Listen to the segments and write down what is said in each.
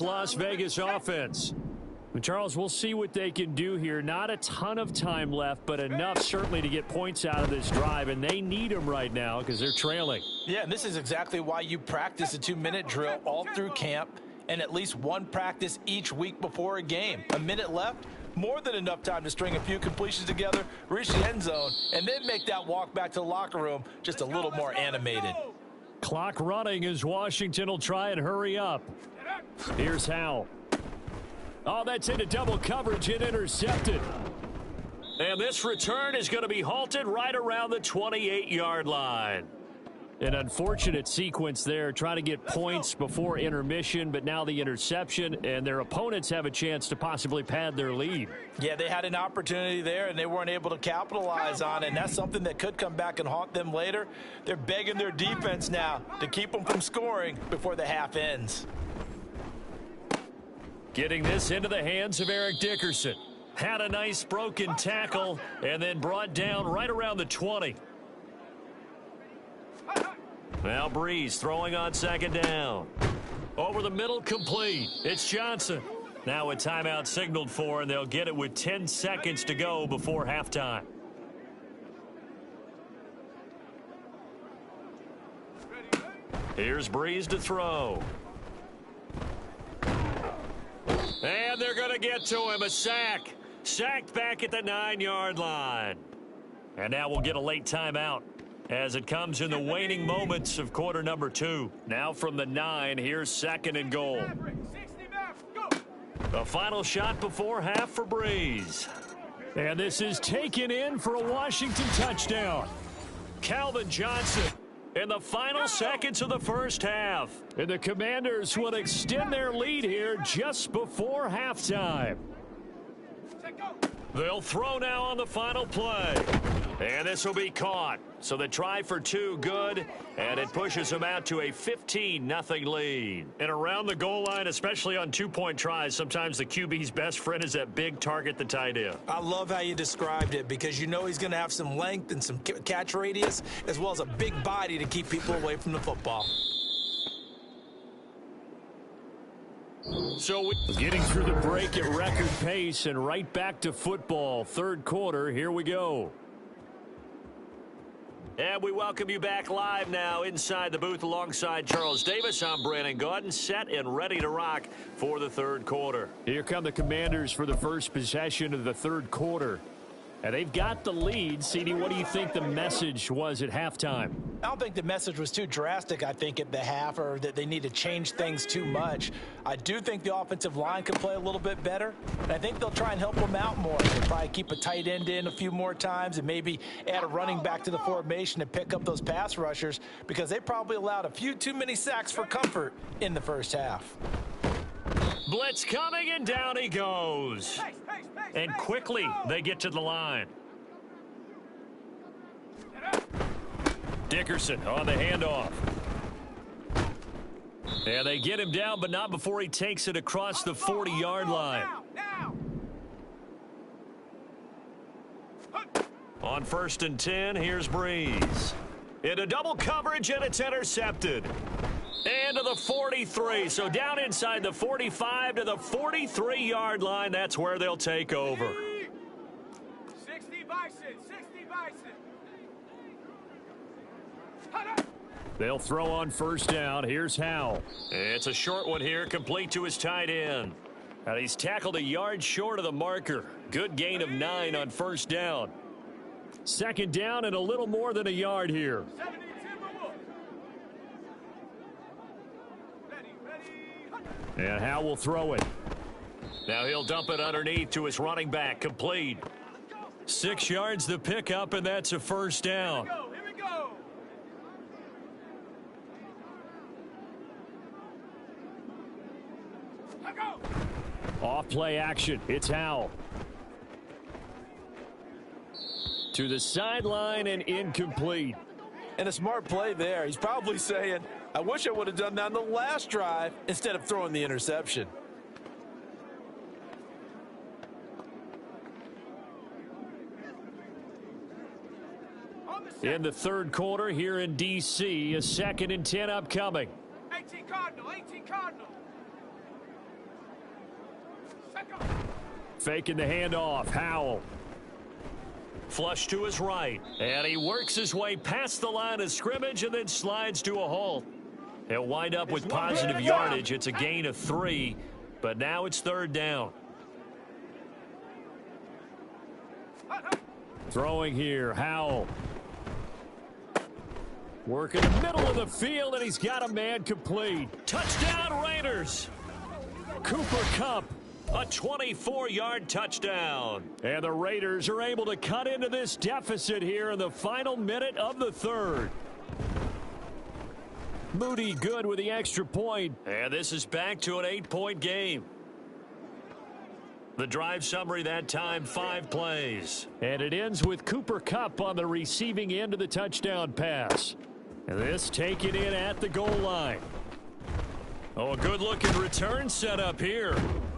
Las Vegas offense. Charles, we'll see what they can do here. Not a ton of time left, but enough certainly to get points out of this drive, and they need them right now because they're trailing. Yeah, and this is exactly why you practice a 2-minute drill all through camp and at least one practice each week before a game. A minute left, more than enough time to string a few completions together, reach the end zone, and then make that walk back to the locker room just a little more animated. Clock running as Washington will try and hurry up. Here's Howell. Oh, that's into double coverage and intercepted. And this return is going to be halted right around the 28-yard line. An unfortunate sequence there, trying to get points before intermission, but now the interception, and their opponents have a chance to possibly pad their lead. Yeah, they had an opportunity there, and they weren't able to capitalize on it, and that's something that could come back and haunt them later. They're begging their defense now to keep them from scoring before the half ends. Getting this into the hands of Eric Dickerson. Had a nice broken tackle and then brought down right around the 20. Now Breeze throwing on second down. Over the middle, complete. It's Johnson. Now a timeout signaled for, and they'll get it with 10 seconds to go before halftime. Here's Breeze to throw. And they're going to get to him. A sack. Sacked back at the 9-yard line. And now we'll get a late timeout as it comes in the waning moments of quarter number 2. Now from the 9, here's second and goal. A final shot before half for Breeze. And this is taken in for a Washington touchdown. Calvin Johnson in the final seconds of the first half. And the Commanders will extend their lead here just before halftime. They'll throw now on the final play. And this will be caught. So the try for 2 good, and it pushes them out to a 15-0 lead. And around the goal line, especially on 2-point tries, sometimes the QB's best friend is that big target, the tight end. I love how you described it because you know he's going to have some length and some catch radius as well as a big body to keep people away from the football. So getting through the break at record pace and right back to football. Third quarter, here we go. And we welcome you back live now inside the booth alongside Charles Davis. I'm Brandon Gaudin, set and ready to rock for the third quarter. Here come the Commanders for the first possession of the third quarter. And they've got the lead. CD, what do you think the message was at halftime? I don't think the message was too drastic, I think, at the half, or that they need to change things too much. I do think the offensive line could play a little bit better, and I think they'll try and help them out more. They'll probably keep a tight end in a few more times and maybe add a running back to the formation to pick up those pass rushers because they probably allowed a few too many sacks for comfort in the first half. Blitz coming, and down he goes. And quickly they get to the line. Dickerson on the handoff. And they get him down, but not before he takes it across the 40-yard line. On 1st and 10, here's Breeze. Into double coverage, and it's intercepted. And to the 43, so down inside the 45 to the 43-yard line. That's where they'll take over. 60 Bison, 60 Bison. They'll throw on first down. Here's Howell. It's a short one here, complete to his tight end. And he's tackled a yard short of the marker. Good gain of 9 on first down. Second down and a little more than a yard here. And Howell will throw it. Now he'll dump it underneath to his running back. Complete. 6 yards the pickup, and that's a first down. Here we go. Off play action. It's Howell. To the sideline and incomplete. And a smart play there. He's probably saying, I wish I would have done that on the last drive instead of throwing the interception. In the third quarter here in D.C., a 2nd and 10 upcoming. 18 Cardinal, 18 Cardinal. Faking the handoff. Howell. Flush to his right. And he works his way past the line of scrimmage and then slides to a halt. He'll wind up with positive yardage. It's a gain of 3, but now it's third down. Throwing here, Howell. Working the middle of the field, and he's got a man complete. Touchdown, Raiders! Cooper Kupp, a 24-yard touchdown. And the Raiders are able to cut into this deficit here in the final minute of the third. Moody good with the extra point. And this is back to an 8-point game. The drive summary that time, 5 plays. And it ends with Cooper Kupp on the receiving end of the touchdown pass. And this taken in at the goal line. Oh, a good-looking return setup here.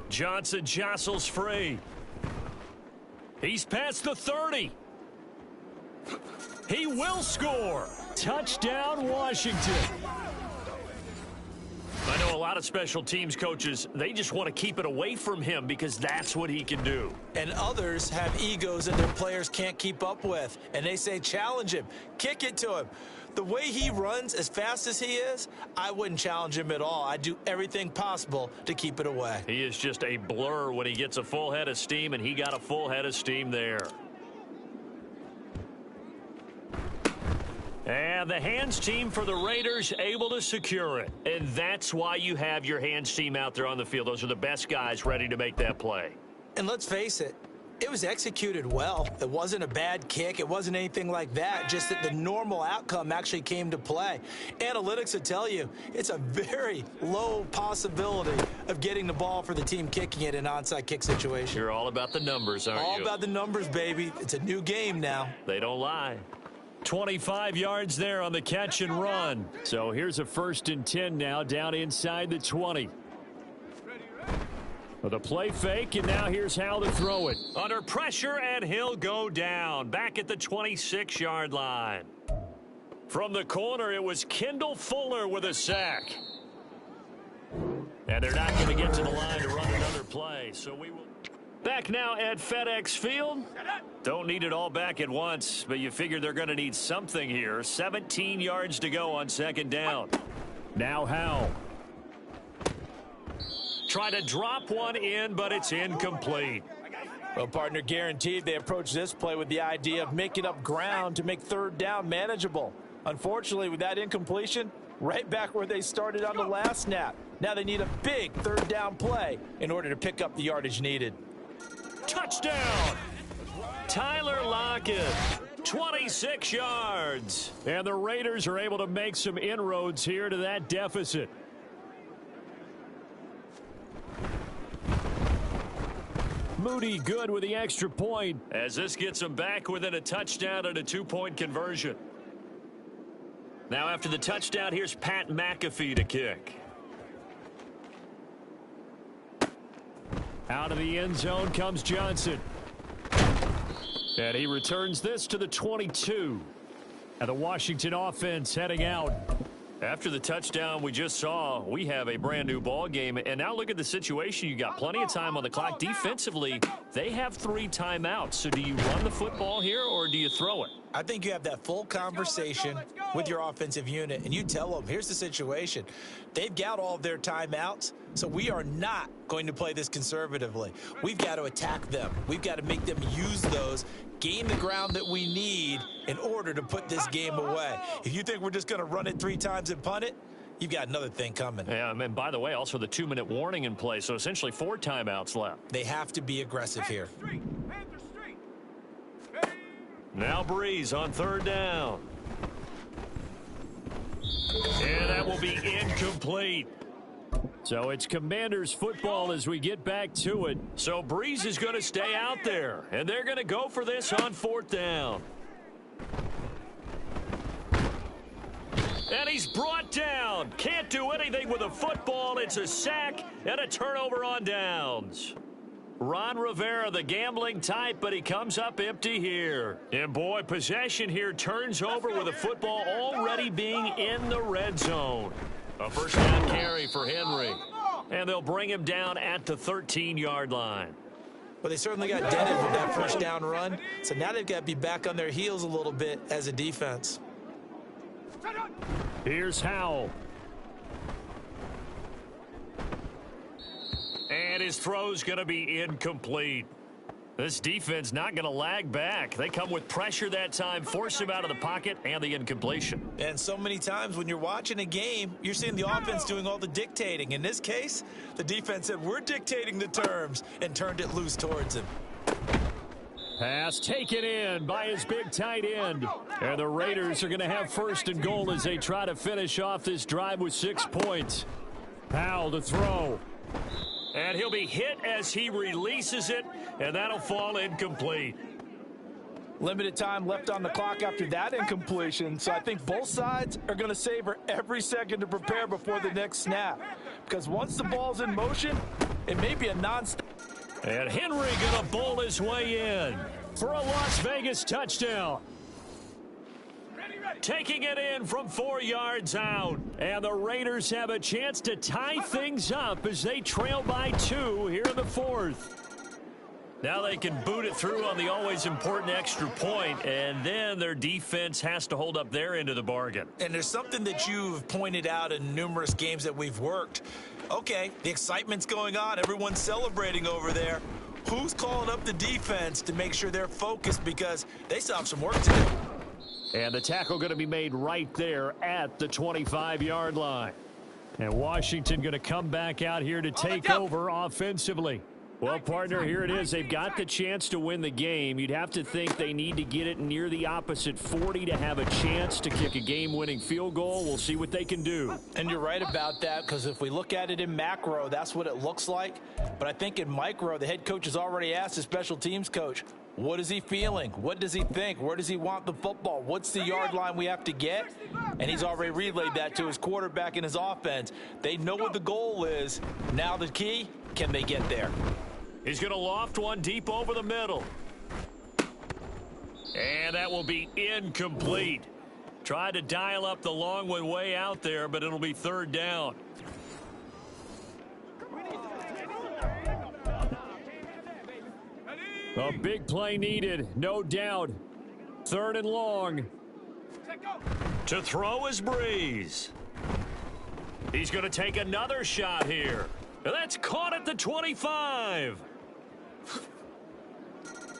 Johnson jostles free. He's past the 30. He will score. Touchdown, Washington. I know a lot of special teams coaches, they just want to keep it away from him because that's what he can do. And others have egos that their players can't keep up with. And they say, challenge him, kick it to him. The way he runs as fast as he is, I wouldn't challenge him at all. I'd do everything possible to keep it away. He is just a blur when he gets a full head of steam, and he got a full head of steam there. And the hands team for the Raiders able to secure it. And that's why you have your hands team out there on the field. Those are the best guys ready to make that play. And let's face it, it was executed well. It wasn't a bad kick. It wasn't anything like that. Just that the normal outcome actually came to play. Analytics will tell you it's a very low possibility of getting the ball for the team kicking it in an onside kick situation. You're all about the numbers, aren't you? All about the numbers, baby. It's a new game now. They don't lie. 25 yards there on the catch and run. So here's a 1st and 10 now down inside the 20. With a play fake, and now here's how to throw it. Under pressure, and he'll go down. Back at the 26-yard line. From the corner, it was Kendall Fuller with a sack. And they're not going to get to the line to run another play. So we will... Back now at FedEx Field. Don't need it all back at once, but you figure they're going to need something here. 17 yards to go on 2nd down. Now Howell. Try to drop one in, but it's incomplete. Well, partner, guaranteed they approach this play with the idea of making up ground to make 3rd down manageable. Unfortunately, with that incompletion, right back where they started on the last snap. Now they need a big 3rd down play in order to pick up the yardage needed. Touchdown! Tyler Lockett, 26 yards. And the Raiders are able to make some inroads here to that deficit. Moody good with the extra point as this gets them back within a touchdown and a 2-point conversion. Now after the touchdown, here's Pat McAfee to kick. Out of the end zone comes Johnson. And he returns this to the 22. And the Washington offense heading out. After the touchdown we just saw, we have a brand new ball game. And now look at the situation. You got plenty of time on the clock. Defensively, they have 3 timeouts. So do you run the football here or do you throw it? I think you have that full conversation with your offensive unit, and you tell them, here's the situation. They've got all of their timeouts, so we are not going to play this conservatively. We've got to attack them. We've got to make them use those, gain the ground that we need in order to put this game away. If you think we're just going to run it 3 times and punt it, you've got another thing coming. Yeah, and by the way, also the 2-minute warning in play, so essentially 4 timeouts left. They have to be aggressive here. Now Breeze on 3rd down. And that will be incomplete. So it's Commanders football as we get back to it. So Breeze is going to stay out there, and they're going to go for this on 4th down. And he's brought down. Can't do anything with a football. It's a sack and a turnover on downs. Ron Rivera, the gambling type, but he comes up empty here. And boy, possession here turns over with a football already being in the red zone. A 1st down carry for Henry. And they'll bring him down at the 13-yard line. Well, they certainly got dented with that first down run, so now they've got to be back on their heels a little bit as a defense. Here's Howell. And his throw's going to be incomplete. This defense not going to lag back. They come with pressure that time, force him out of the pocket, and the incompletion. And so many times when you're watching a game, you're seeing the offense doing all the dictating. In this case, the defense said, we're dictating the terms, and turned it loose towards him. Pass taken in by his big tight end. And the Raiders are going to have first and goal as they try to finish off this drive with 6 points. Powell to throw. And he'll be hit as he releases it, and that'll fall incomplete. Limited time left on the clock after that incompletion, so I think both sides are going to savor every second to prepare before the next snap. Because once the ball's in motion, it may be a non-stop. And Henry going to bowl his way in for a Las Vegas touchdown. Taking it in from 4 yards out. And the Raiders have a chance to tie things up as they trail by 2 here in the fourth. Now they can boot it through on the always important extra point, and then their defense has to hold up their end of the bargain. And there's something that you've pointed out in numerous games that we've worked. Okay, the excitement's going on. Everyone's celebrating over there. Who's calling up the defense to make sure they're focused, because they still have some work to do. And the tackle going to be made right there at the 25-yard line. And Washington going to come back out here to take over offensively. Well, partner, here it is. They've got the chance to win the game. You'd have to think they need to get it near the opposite 40 to have a chance to kick a game-winning field goal. We'll see what they can do. And you're right about that, because if we look at it in macro, that's what it looks like. But I think in micro, the head coach has already asked the special teams coach, what is he feeling? What does he think? Where does he want the football? What's the yard line we have to get? And he's already relayed that to his quarterback and his offense. They know what the goal is. Now the key, can they get there? He's going to loft one deep over the middle. And that will be incomplete. Tried to dial up the long one way out there, but it'll be third down. A big play needed, no doubt. Third and long. To throw is Breeze. He's going to take another shot here. That's caught at the 25.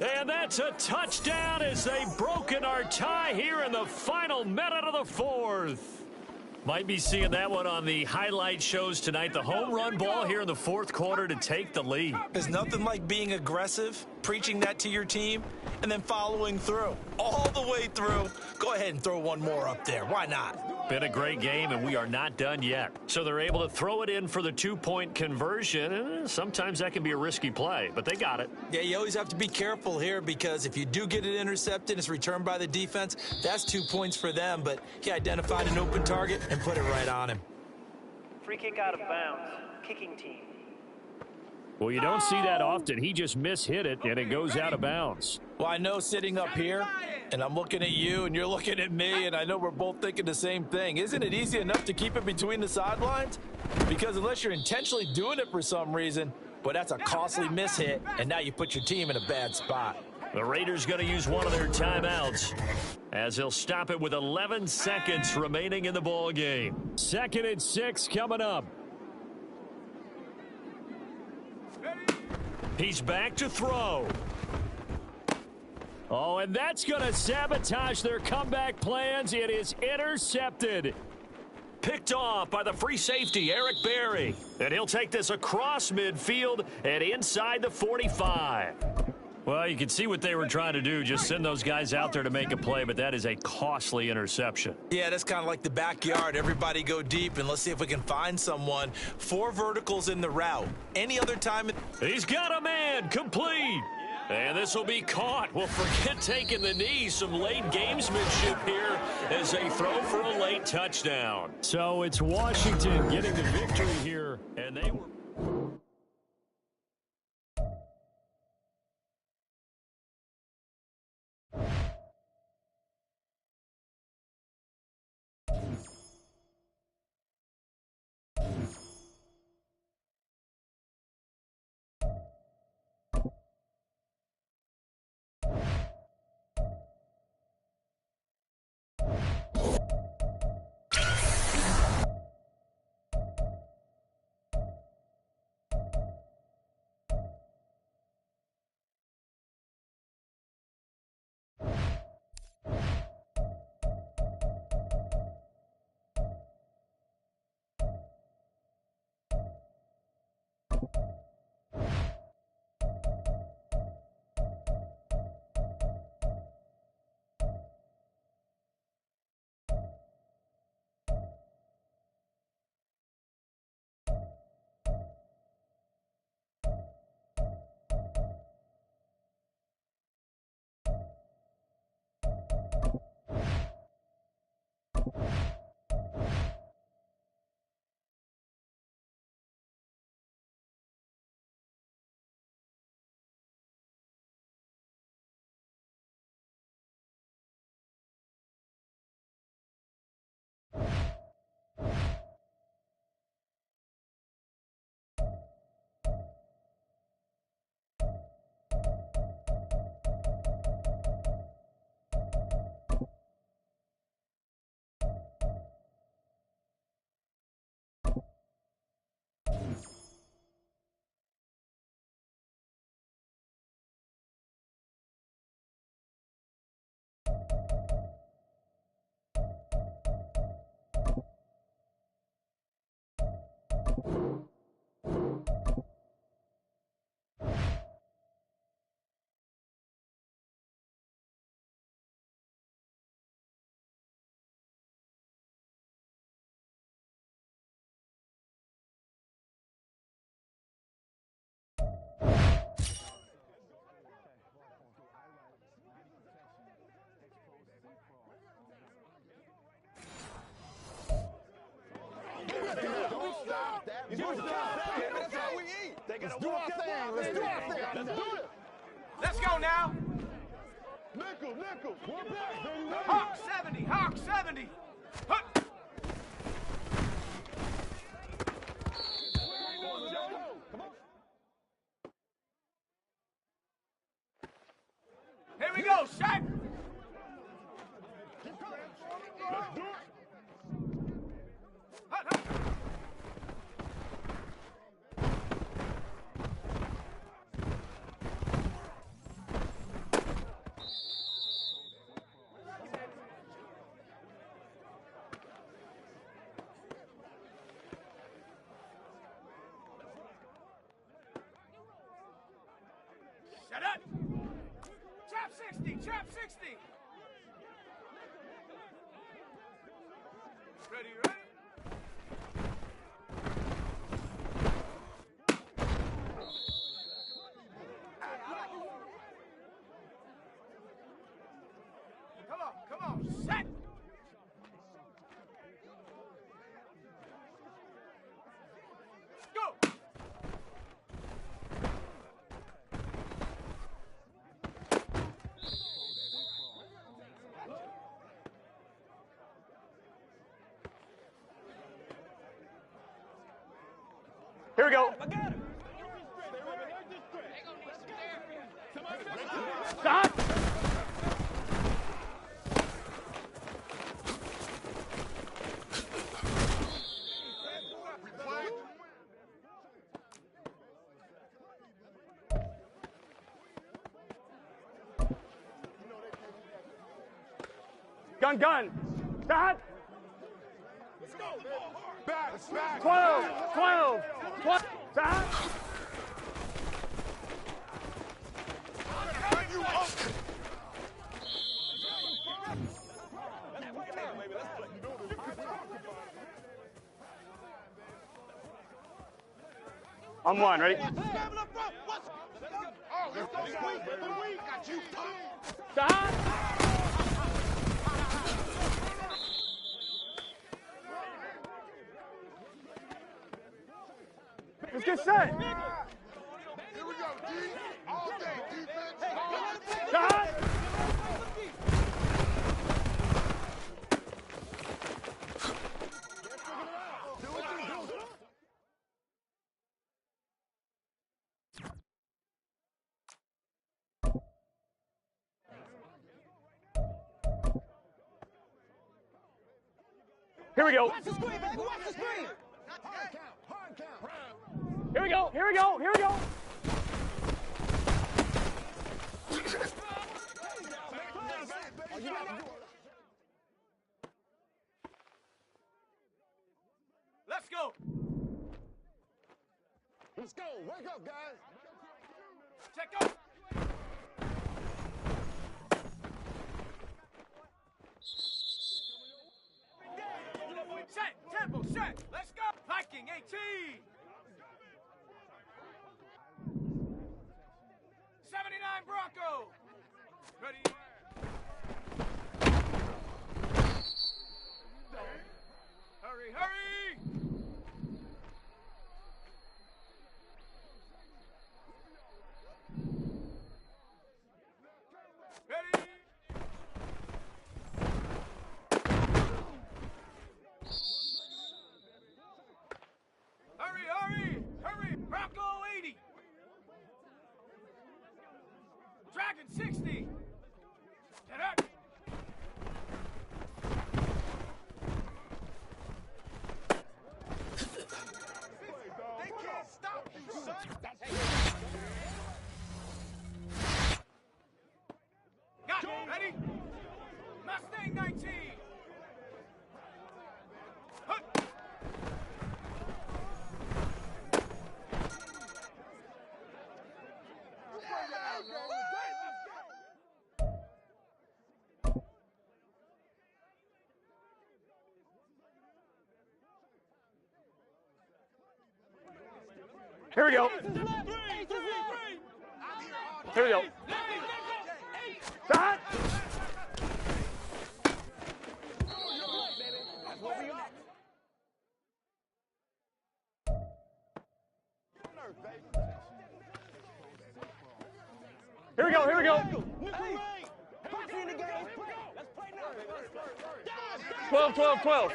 And that's a touchdown as they've broken our tie here in the final minute of the fourth. Might be seeing that one on the highlight shows tonight. The home run ball here in the fourth quarter to take the lead. There's nothing like being aggressive, preaching that to your team, and then following through. All the way through. Go ahead and throw one more up there. Why not? Been a great game, and we are not done yet. So they're able to throw it in for the two-point conversion, and sometimes that can be a risky play, but they got it. Yeah, you always have to be careful here, because if you do get it intercepted, it's returned by the defense, that's 2 points for them, but he identified an open target and put it right on him. Free kick out of bounds. Kicking team. Well, you don't see that often. He just mishit it, and it goes out of bounds. Well, I know sitting up here, and I'm looking at you, and you're looking at me, and I know we're both thinking the same thing. Isn't it easy enough to keep it between the sidelines? Because unless you're intentionally doing it for some reason, well, that's a costly mishit, and now you put your team in a bad spot. The Raiders going to use one of their timeouts as they'll stop it with 11 seconds remaining in the ball game. 2nd and 6 coming up. He's back to throw. Oh, and that's going to sabotage their comeback plans. It is intercepted. Picked off by the free safety, Eric Berry. And he'll take this across midfield and inside the 45. Well, you can see what they were trying to do, just send those guys out there to make a play, but that is a costly interception. Yeah, that's kind of like the backyard. Everybody go deep, and let's see if we can find someone. 4 verticals in the route. Any other time. He's got a man, complete. And this will be caught. Well, forget taking the knee. Some late gamesmanship here as they throw for a late touchdown. So it's Washington getting the victory here, and they were... That's how we eat. Let's do our thing. Let's do our thing. Let's do it. Let's go now. Nickel. We're back, baby. Hawk 70. Hawk 70. Hut. Here we go, shot. Let's do it. Hut. Shut up! Trap 60! Trap 60! Ready? Come on! Set! Go! Here we go. Stop! Gun. Stop. Back. 12. Stop. On one, ready? Stop. Let's get set. Here we go, D. All day, defense. Stop. Here we go. Watch the screen, baby. Watch the screen. Hard count. Here we go. Let's go. Let's go. Wake up, guys. Check up. Set. Tempo. Set. Let's go. Viking 18. 79 Bronco. Ready. Hurry, hurry. Ready. Hurry, hurry, hurry. Bronco 80. Dragon 60. Get up. They can't stop you, son. Got it. Ready? Mustang 19. Hup. Here we go. Here we go. Shot. Here we go. Here we go. 12, 12, 12.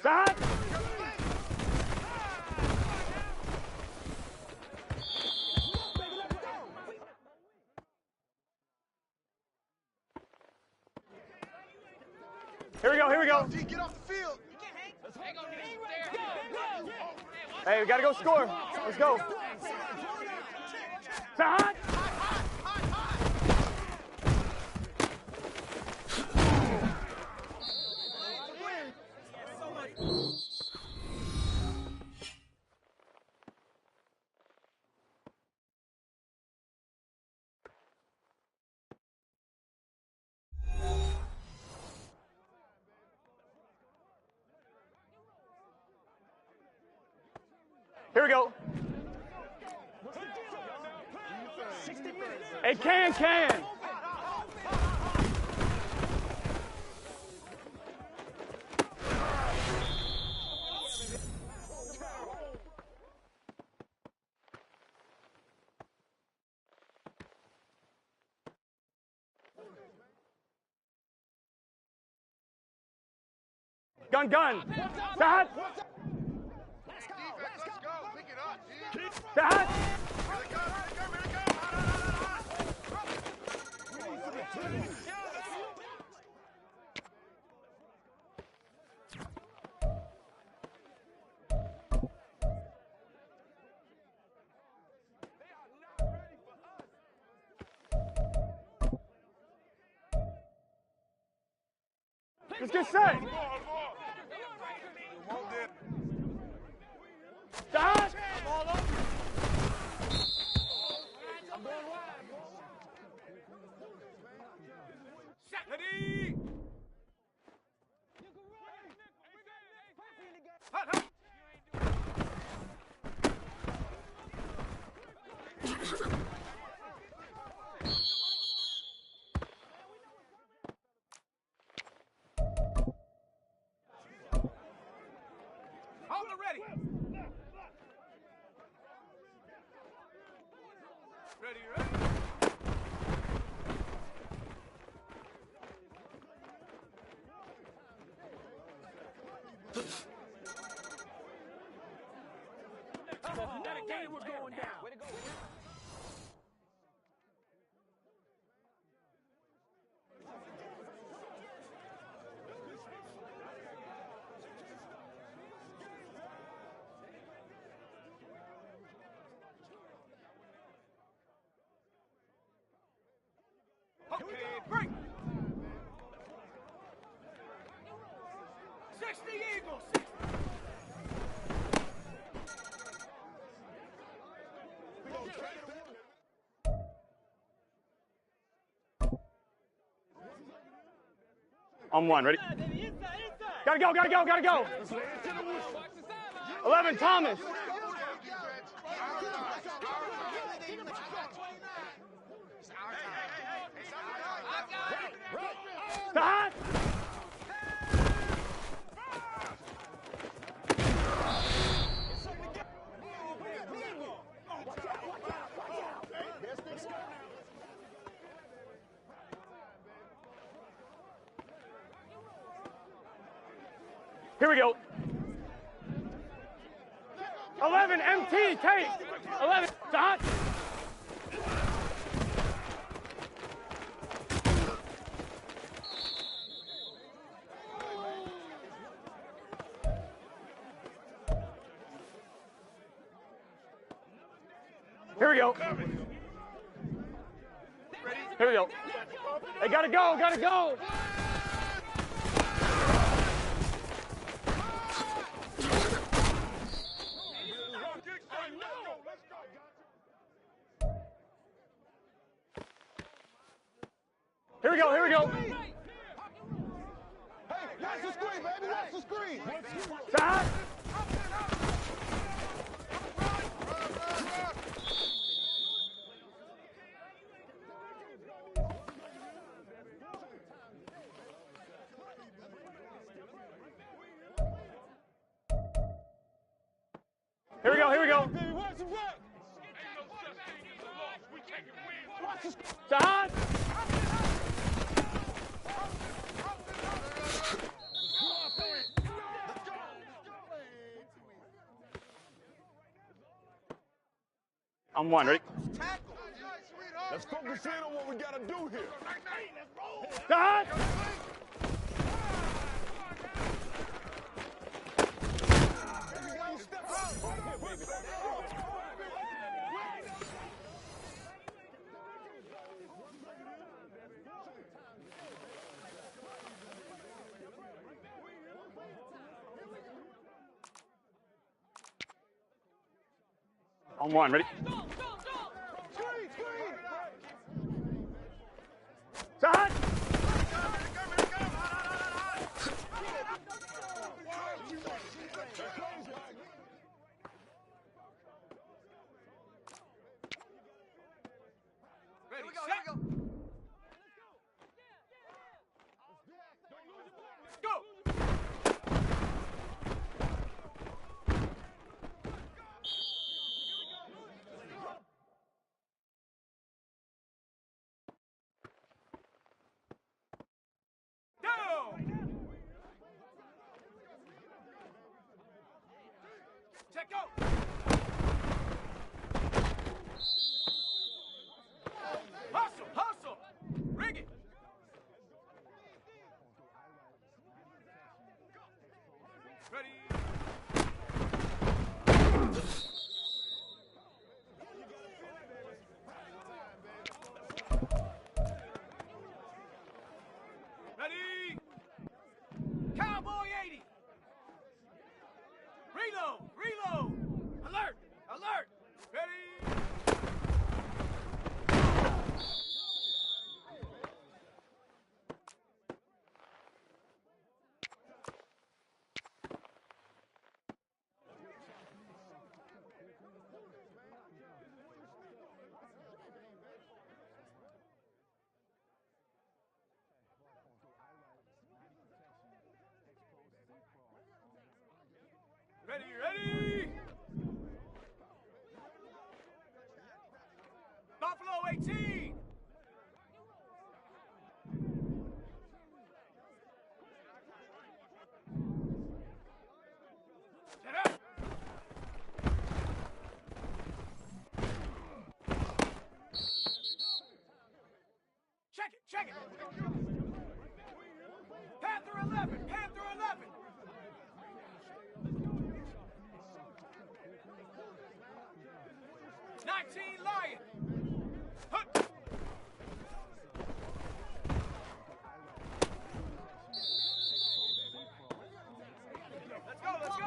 Shot. Here we go, here we go. Get off the field. Hey, we gotta go score. Let's go. Shot. Here we go. 60 minutes. Hey, can. Gun. Shot. Let's go. Pick it up, G. Shot. Here they come. Let's get set. Shot. Ready. Hut. Hold it ready. Ready. Dedicated, we're going down. Way to go. Okay, break. 60 Eagles. On one, ready? Gotta go, gotta go, gotta go. 11, Thomas. Stop. Here we go. 11, MT, Tate. 11, Dot. Here we go. Here we go. Hey, gotta go, gotta go. Here we go, here we go. Hey, watch the screen, baby, watch the screen. Stop. Here we go, here we go. Stop. I'm one, ready? Let's focus in on what we gotta do here. Stop. On one, ready? Start! Ready, set, go. Go. Down. Check go. Hustle, hustle. Ring it. Ready. Ready. Cowboy 80. Reload, reload. Alert, alert. Ready. Ready, ready! Buffalo 18! Set up! Check it, check it! Panther 11, Panther 11! 19 Lion! Hut! Let's go, let's go!